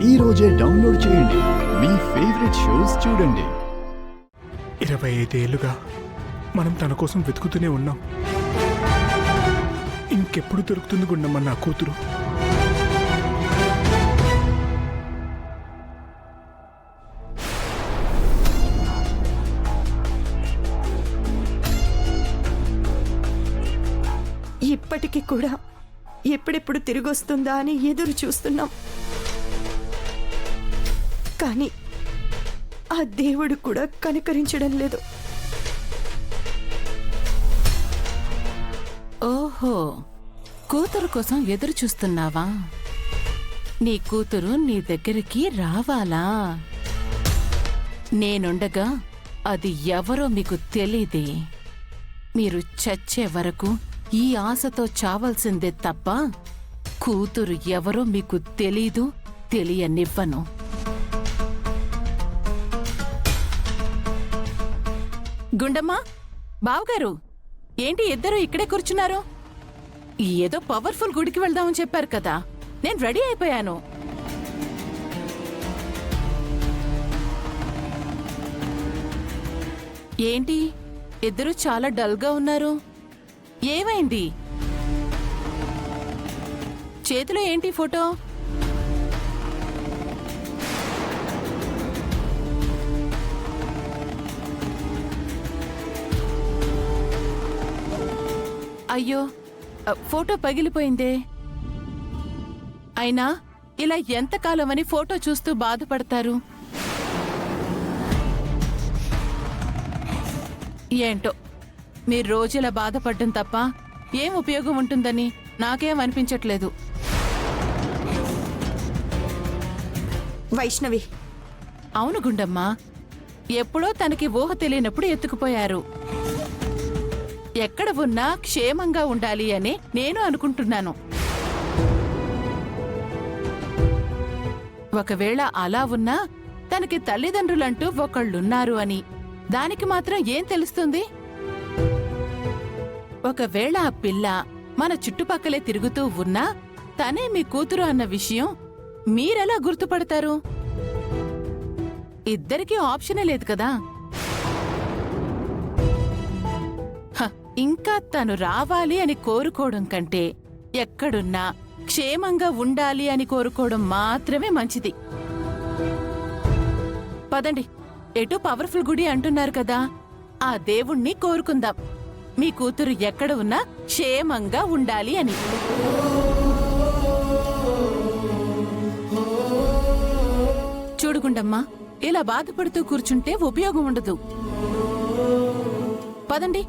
ఈ రోజే డౌన్లోడ్ చేయండి. మీ ఫేవరెట్ షోస్ చూడండి. 25 ఏళ్లుగా మనం తన కోసం వెతుకుతూనే ఉన్నాం. ఇంకెప్పుడు దొరుకుతుంది గుండమ్మ నా కూతురు? ఇప్పటికీ కూడా ఎప్పుడెప్పుడు తిరిగొస్తుందా అని ఎదురు చూస్తున్నాం. కానీ ఆ దేవుడు కూడా కనికరించడం లేదు. ఓహో, కూతురు కోసం ఎదురు చూస్తున్నావా? నీ కూతురు నీ దగ్గరికి రావాలా? నేనుండగా అది ఎవరో మీకు తెలీదే. మీరు చచ్చే వరకు ఈ ఆశతో చావాల్సిందే తప్ప కూతురు ఎవరో మీకు తెలీదు, తెలియనివ్వను. గుండమ్మా, బావగారు, ఏంటి ఇద్దరు ఇక్కడే కూర్చున్నారు? ఏదో పవర్ఫుల్ గుడికి వెళ్దామని చెప్పారు కదా, నేను రెడీ అయిపోయాను. ఏంటి ఇద్దరు చాలా డల్గా ఉన్నారు? ఏమైంది? చేతిలో ఏంటి ఫోటో? అయ్యో, ఫోటో పగిలిపోయిందే. అయినా ఇలా ఎంతకాలమని ఫోటో చూస్తూ బాధపడతారు? ఏంటో, మీరు రోజులా బాధపడ్డం తప్ప ఏం ఉపయోగం ఉంటుందని నాకేం అనిపించట్లేదు. వైష్ణవి, అవును గుండమ్మా, ఎప్పుడో తనకి ఊహ తెలియనప్పుడు ఎత్తుకుపోయారు. ఎక్కడ ఉన్నా క్షేమంగా ఉండాలి అని నేను అనుకుంటున్నాను. ఒకవేళ అలా ఉన్నా తనకి తల్లిదండ్రులంటూ ఒకళ్ళున్నారు అని దానికి మాత్రం ఏం తెలుస్తుంది? ఒకవేళ ఆ పిల్ల మన చుట్టుపక్కలే తిరుగుతూ ఉన్నా తనే మీ కూతురు అన్న విషయం మీరెలా గుర్తుపడతారు? ఇద్దరికీ ఆప్షనే లేదు కదా. ఇంకా తను రావాలి అని కోరుకోవడం కంటే ఎక్కడున్నా క్షేమంగా ఉండాలి అని కోరుకోవడం మాత్రమే మంచిది. పదండి, ఎటో పవర్ఫుల్ గుడి అంటున్నారు కదా, ఆ దేవుణ్ణి కోరుకుందాం. మీ కూతురు ఎక్కడ ఉన్నా క్షేమంగా ఉండాలి అని. చూడుకుండమ్మా, ఇలా బాధపడుతూ కూర్చుంటే ఉపయోగం ఉండదు. పదండి.